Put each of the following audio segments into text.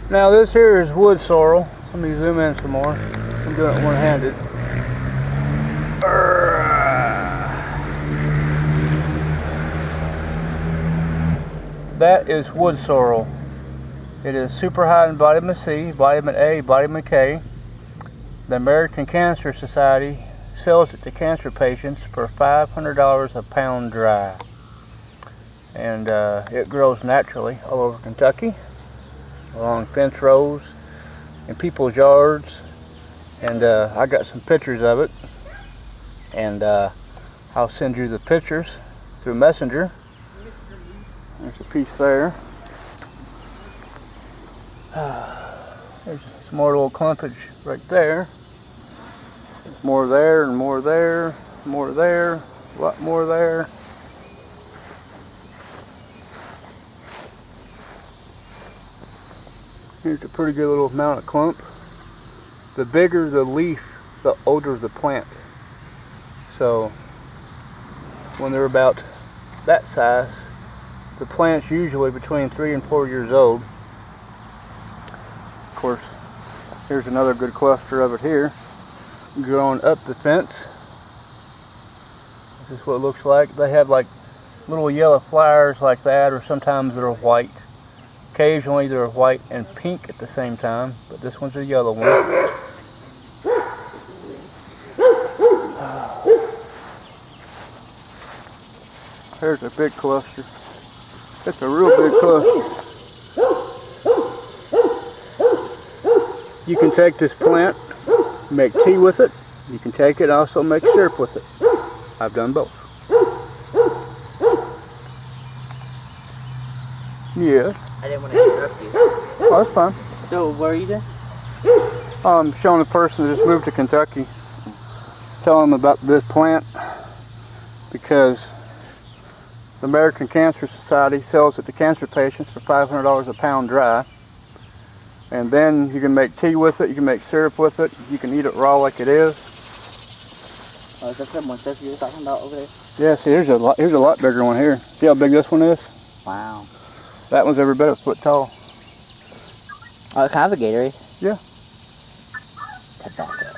Now this here is wood sorrel. Let me zoom in some more. I'm doing it one-handed. That is wood sorrel. It is super high in vitamin C, vitamin A, vitamin K. The American Cancer Society sells it to cancer patients for $500 a pound dry. And it grows naturally all over Kentucky, along fence rows, in people's yards. And I got some pictures of it. And I'll send you the pictures through Messenger. There's a piece there. There's some more little clumpage right there. There's more there and more there, more there, a lot more there. Here's a pretty good little amount of clump. The bigger the leaf, the older the plant. So when they're about that size, the plant's usually between 3 and 4 years old. Of course, here's another good cluster of it here, growing up the fence. This is what it looks like. They have like little yellow flowers like that, or sometimes they're white. Occasionally they're white and pink at the same time, but this one's a yellow one. Here's a big cluster. It's a real big cluster. You can take this plant, make tea with it. You can take it and also make syrup with it. I've done both. Yeah. I didn't want to interrupt you. Oh, that's fine. So, what are you doing? I'm showing a person that just moved to Kentucky. Telling them about this plant because the American Cancer Society sells it to cancer patients for $500 a pound dry. And then you can make tea with it, you can make syrup with it, you can eat it raw like it is. Oh, is that the one stuff you were talking about over there? Yeah, see, here's a lot bigger one here. See how big this one is? Wow. That one's every bit a foot tall. Oh, it's kind of a Gatorade. Yeah. Tobacco.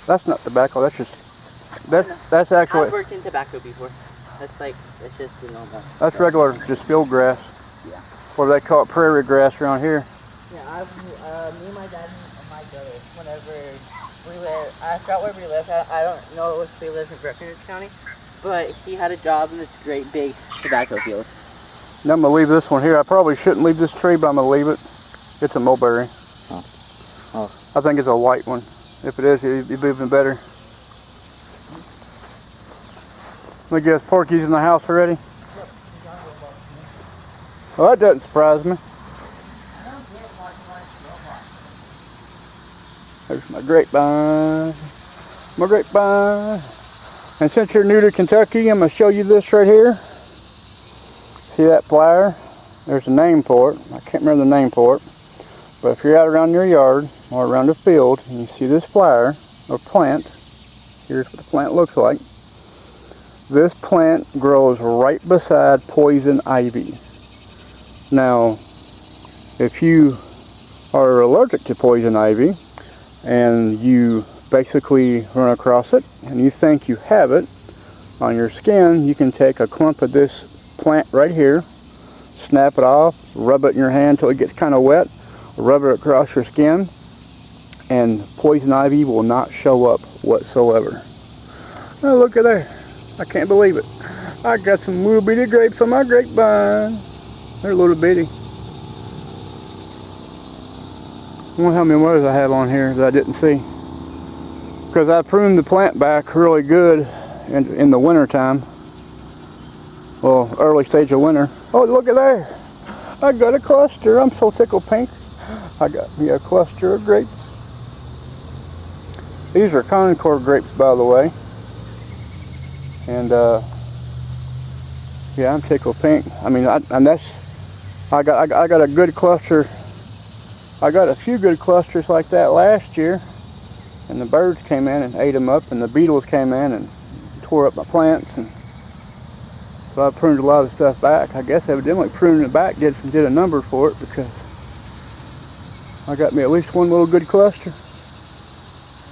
That's not tobacco, that's actually... I've worked in tobacco before. That's just, you know, that's regular, just field grass. Yeah. Or they call it prairie grass around here. Yeah, me and my dad and my brother, whenever we live, I forgot where we live at. I don't know if we live in Breckenridge County, but he had a job in this great big tobacco field. Now I'm going to leave this one here. I probably shouldn't leave this tree, but I'm going to leave it. It's a mulberry. Oh. Oh. I think it's a white one. If it is, it'd be even better. Let me guess, Porky's in the house already? Well, that doesn't surprise me. There's my grapevine. My grapevine. And since you're new to Kentucky, I'm going to show you this right here. See that flower? There's a name for it. I can't remember the name for it. But if you're out around your yard or around a field and you see this flower or plant, here's what the plant looks like. This plant grows right beside poison ivy. Now, if you are allergic to poison ivy and you basically run across it and you think you have it on your skin, you can take a clump of this plant right here, snap it off, rub it in your hand until it gets kind of wet, rub it across your skin, and poison ivy will not show up whatsoever. Oh, look at there. I can't believe it. I got some little bitty grapes on my grapevine. They're little bitty. I wonder how many mothers I have on here that I didn't see. Because I pruned the plant back really good in the winter time. Well, early stage of winter. Oh, look at there. I got a cluster. I'm so tickled pink. I got me a cluster of grapes. These are Concord grapes, by the way. And yeah, I'm tickled pink. I mean, I got a good cluster. I got a few good clusters like that last year, and the birds came in and ate them up, and the beetles came in and tore up my plants, and so I pruned a lot of stuff back. I guess evidently pruning it back did a number for it, because I got me at least one little good cluster.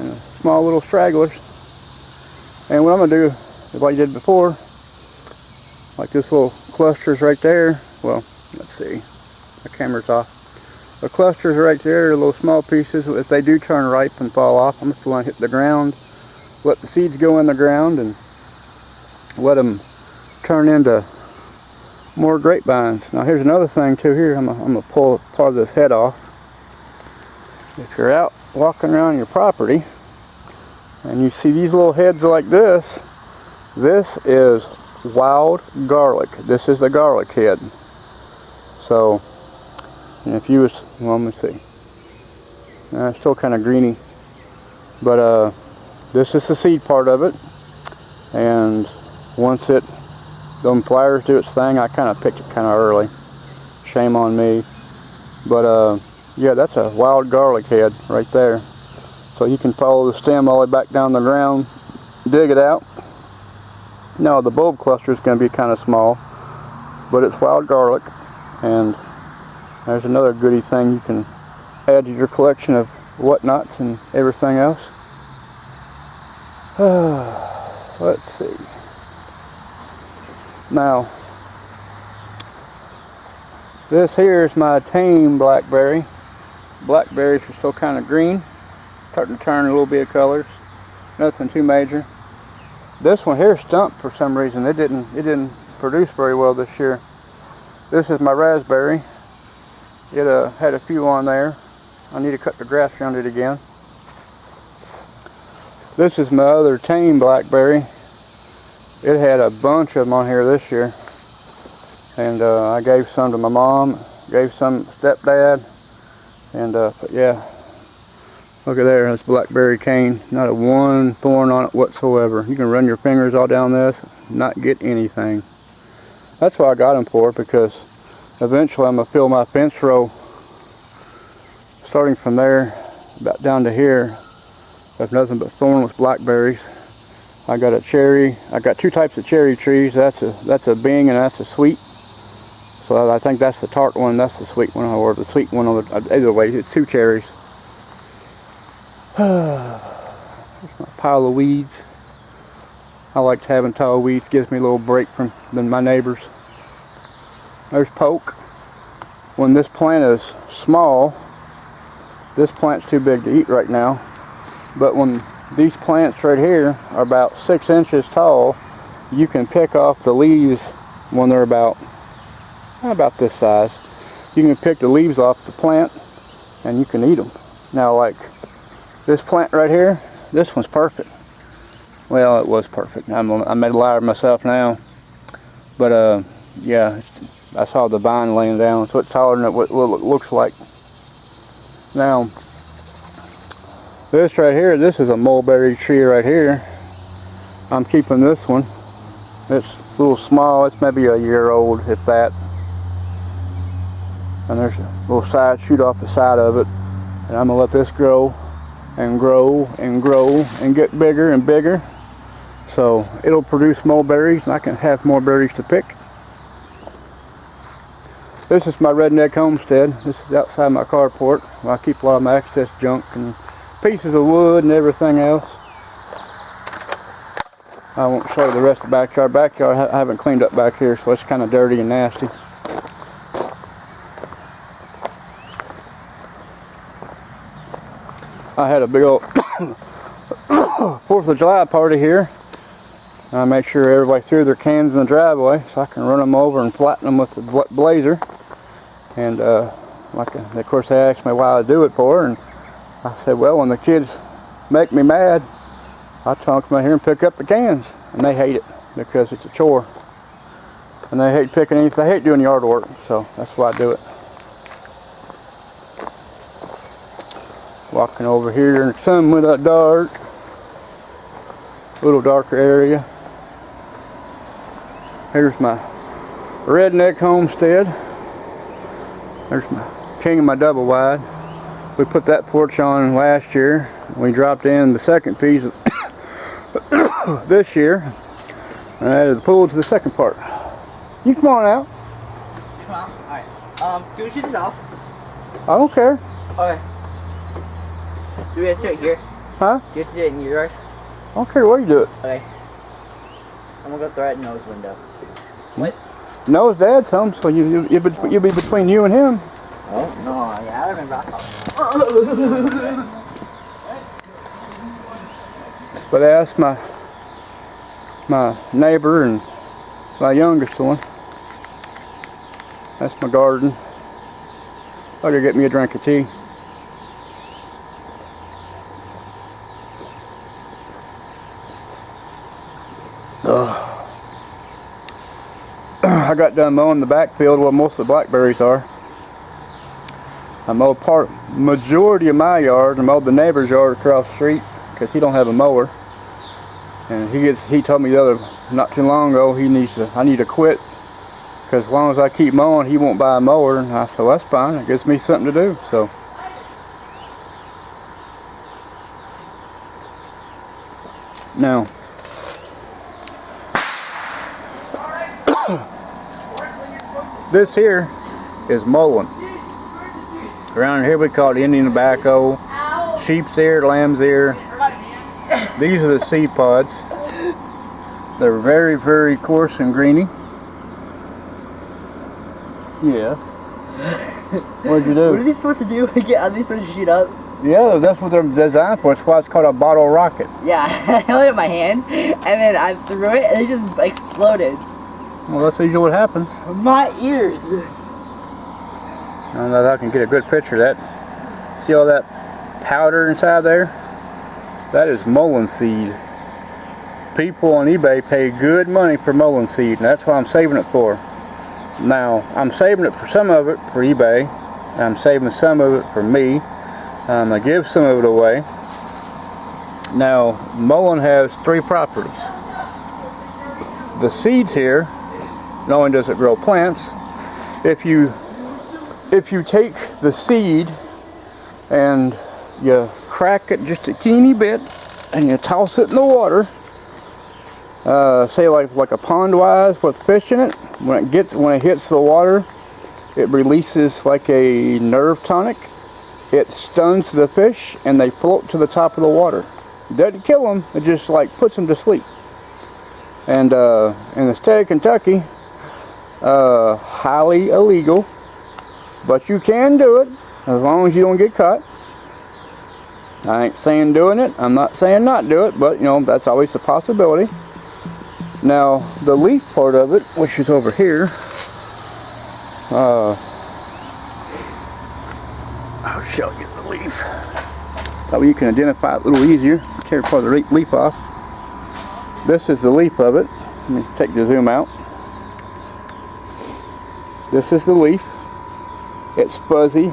And small little stragglers. And what I'm going to do is like I did before. Like this little clusters right there. Well, let's see. My camera's off. The clusters right there are little small pieces. If they do turn ripe and fall off, I'm just going to hit the ground. Let the seeds go in the ground and let them turn into more grapevines. Now here's another thing too here. I'm going to pull part of this head off. If you're out walking around your property and you see these little heads like this is wild garlic. This is the garlic head. So, and if you was, well, let me see. It's still kind of greeny. But this is the seed part of it. And once them flowers do its thing, I kind of picked it kind of early. Shame on me. But yeah, that's a wild garlic head right there. So you can follow the stem all the way back down the ground, dig it out. Now the bulb cluster is going to be kind of small, but it's wild garlic. And there's another goody thing you can add to your collection of whatnots and everything else. Let's see. Now, this here is my tame blackberry. Blackberries are still kind of green, starting to turn a little bit of colors. Nothing too major. This one here stumped for some reason. It didn't produce very well this year. This is my raspberry. It had a few on there. I need to cut the grass around it again. This is my other tame blackberry. It had a bunch of them on here this year. And I gave some to my mom, gave some to stepdad. And but yeah, look at there, that's blackberry cane. Not a one thorn on it whatsoever. You can run your fingers all down this, not get anything. That's what I got them for, because eventually I'm going to fill my fence row starting from there about down to here. There's nothing but thornless blackberries. I got a cherry. I got two types of cherry trees. That's a Bing and that's a sweet. So I think that's the tart one, that's the sweet one, or the sweet one. Either way, it's two cherries. There's my pile of weeds. I like having tall weeds. Gives me a little break from my neighbors. There's poke. When this plant is small, this plant's too big to eat right now. But when these plants right here are about 6 inches tall, you can pick off the leaves when they're about this size. You can pick the leaves off the plant and you can eat them. Now, like this plant right here, this one's perfect. Well, it was perfect. I made a liar of myself now. But yeah, I saw the vine laying down, so it's taller than what it looks like. Now, this right here, this is a mulberry tree right here. I'm keeping this one. It's a little small. It's maybe a year old, if that. And there's a little side shoot off the side of it. And I'm going to let this grow and grow and grow and get bigger and bigger. So it'll produce more berries and I can have more berries to pick. This is my redneck homestead. This is outside my carport where I keep a lot of my excess junk and pieces of wood and everything else. I won't show you the rest of the backyard. Backyard I haven't cleaned up back here, so it's kind of dirty and nasty. I had a big old 4th of July party here. I made sure everybody threw their cans in the driveway so I can run them over and flatten them with the blazer. And of course they asked me why I do it for, and I said, well, when the kids make me mad, I tell them to come out here and pick up the cans. And they hate it because it's a chore. And they hate picking anything. They hate doing yard work, so that's why I do it. Walking over here in the sun with that dark, little darker area. Here's my redneck homestead. There's my king of my double wide. We put that porch on last year. We dropped in the second piece this year. And added the pool to the second part. You come on out. Come on. Alright. Can we shoot this off? I don't care. Okay. Do we have to do it here? Huh? Do you have to do it in your yard? I don't care where you do it. Okay. I'm gonna go throw it in Noah's window. What? Noah's dad's home, so you'll be between you and him. Oh, no, yeah, I remember I saw that. But I asked my neighbor and my youngest one. That's my garden. I'll go get me a drink of tea. I got done mowing the backfield where most of the blackberries are. I mowed majority of my yard and mowed the neighbor's yard across the street because he don't have a mower. And he told me not too long ago I need to quit because as long as I keep mowing he won't buy a mower. And I said, well, that's fine, it gives me something to do. So now this here is mowing. Around here we call it Indian tobacco, sheep's ear, lamb's ear. These are the seed pods. They're very, very coarse and greeny. Yeah. What'd you do? What are these supposed to do? Are they supposed to shoot up? Yeah, that's what they're designed for. It's why it's called a bottle rocket. Yeah, I held it in my hand, and then I threw it, and it just exploded. Well, that's usually what happens. My ears. I don't know if I can get a good picture of that. See all that powder inside there? That is mullein seed. People on eBay pay good money for mullein seed, and that's what I'm saving it for. Now, I'm saving it for some of it for eBay, and I'm saving some of it for me. I give some of it away. Now, mullein has 3 properties. The seeds here, not only does it grow plants, if you take the seed and you crack it just a teeny bit and you toss it in the water, say like a pond wise with fish in it, when it hits the water, it releases like a nerve tonic. It stuns the fish and they float to the top of the water. It doesn't kill them, it just like puts them to sleep. And in the state of Kentucky, highly illegal, but you can do it as long as you don't get caught. I ain't saying doing it, I'm not saying not do it, but you know, that's always a possibility. Now, the leaf part of it, which is over here, I'll show you the leaf. That way you can identify it a little easier. Tear part of the leaf off. This is the leaf of it. Let me take the zoom out. This is the leaf. It's fuzzy,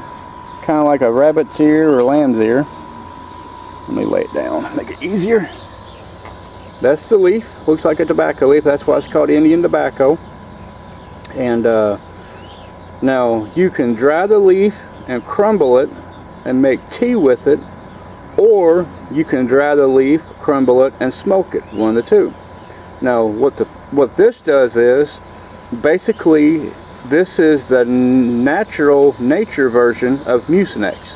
kind of like a rabbit's ear or a lamb's ear. Let me lay it down, make it easier. That's the leaf. Looks like a tobacco leaf. That's why it's called Indian tobacco. And now you can dry the leaf and crumble it and make tea with it, or you can dry the leaf, crumble it, and smoke it. One of the two. Now what this does is basically this is the nature version of Mucinex.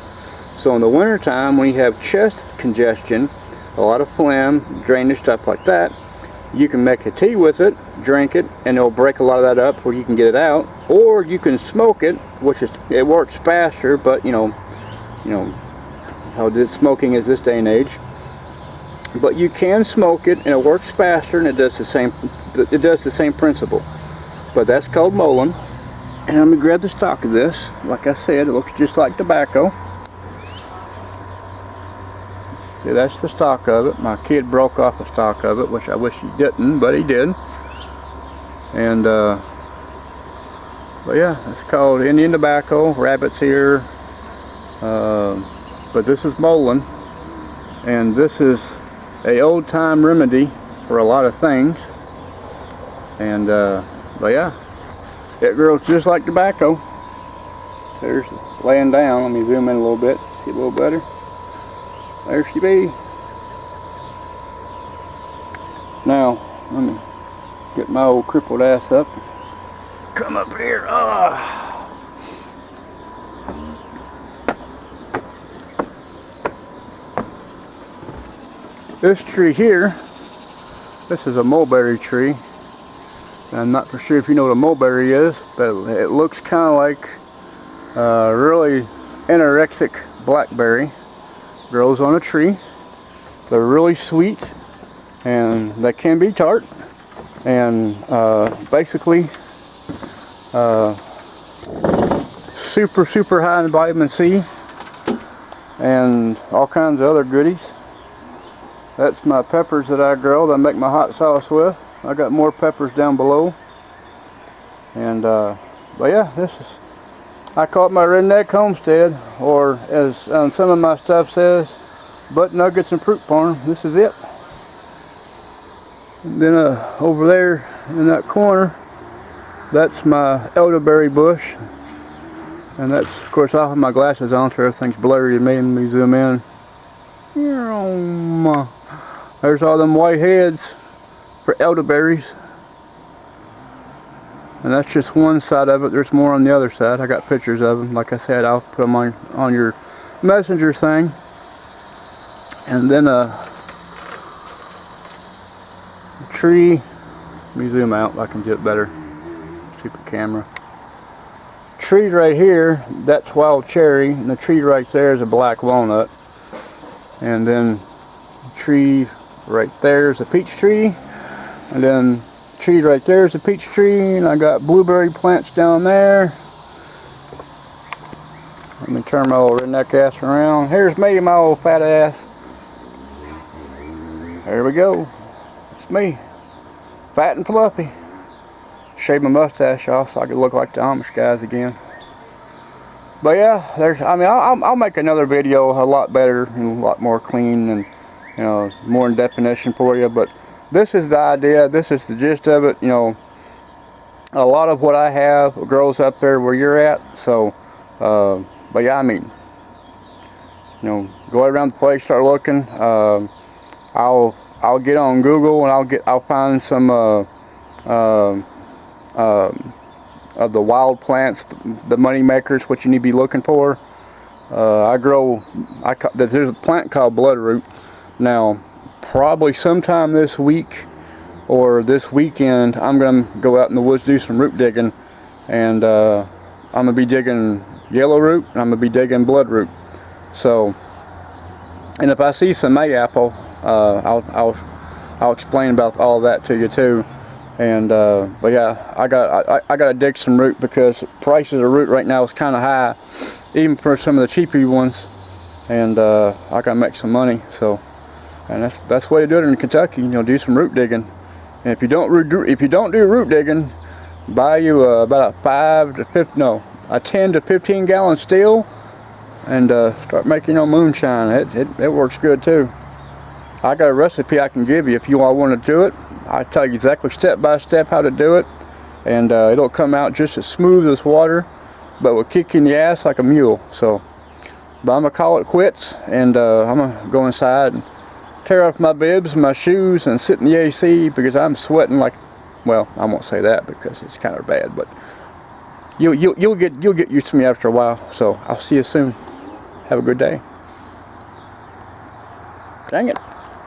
So in the wintertime when you have chest congestion, a lot of phlegm, drainage, stuff like that, you can make a tea with it, drink it, and it'll break a lot of that up where you can get it out. Or you can smoke it, it works faster, but you know how smoking is this day and age. But you can smoke it and it works faster and it does the same principle. But that's called mullein. And let me grab the stalk of this. Like I said, it looks just like tobacco. See, that's the stalk of it. My kid broke off the stalk of it, which I wish he didn't, but he did. And but yeah, it's called Indian tobacco, rabbit's ear. But this is mullein, and this is a old-time remedy for a lot of things. And but yeah, it grows just like tobacco. There's laying down. Let me zoom in a little bit, see a little better. There she be. Now, let me get my old crippled ass up. Come up here. This tree here, this is a mulberry tree. I'm not for sure if you know what a mulberry is, but it looks kind of like really anorexic blackberry. Grows on a tree. They're really sweet, and they can be tart, and basically super high in vitamin C and all kinds of other goodies. That's my peppers that I grow that I make my hot sauce with. I got more peppers down below. And but yeah, this is, I call it my redneck homestead, or as some of my stuff says, butt nuggets and fruit farm. This is it. And then over there in that corner, that's my elderberry bush. And that's, of course, I have my glasses on so everything's blurry to me. Let me zoom in. There's all them white heads for elderberries. And that's just one side of it. There's more on the other side. I got pictures of them. Like I said, I'll put them on your messenger thing. And then a tree. Let me zoom out. I can do it better. Stupid camera. Tree right here, that's wild cherry, and the tree right there is a black walnut. And then the tree right there is a peach tree, and then the tree right there is a peach tree, and I got blueberry plants down there. Let me turn my old redneck ass around. Here's me, my old fat ass. There we go. It's me, fat and fluffy. Shave my mustache off so I could look like the Amish guys again. But yeah, I'll make another video a lot better and a lot more clean and, you know, more in definition for you. But this is the idea. This is the gist of it. You know, a lot of what I have grows up there where you're at. So, but yeah, I mean, you know, go around the place, start looking. I'll get on Google and I'll find some of the wild plants, the money makers, what you need to be looking for. There's a plant called bloodroot. Now, probably sometime this week or this weekend, I'm gonna go out in the woods, do some root digging, and I'm gonna be digging yellow root and I'm gonna be digging bloodroot. So, and if I see some mayapple, I'll explain about all that to you too. And but yeah, I gotta dig some root because prices of root right now is kind of high, even for some of the cheaper ones. And I gotta make some money. So, and that's the way to do it in Kentucky. You know, do some root digging. And if you don't do root digging, buy you about a 10 to 15 gallon still, and start making your moonshine. It works good too. I got a recipe I can give you if you all want to do it. I tell you exactly step by step how to do it, and it'll come out just as smooth as water, but will kick you in the ass like a mule. So, but I'm gonna call it quits, and I'm gonna go inside and tear off my bibs and my shoes and sit in the AC because I'm sweating like, well, I won't say that because it's kind of bad, but you'll get used to me after a while. So I'll see you soon. Have a good day. Dang it.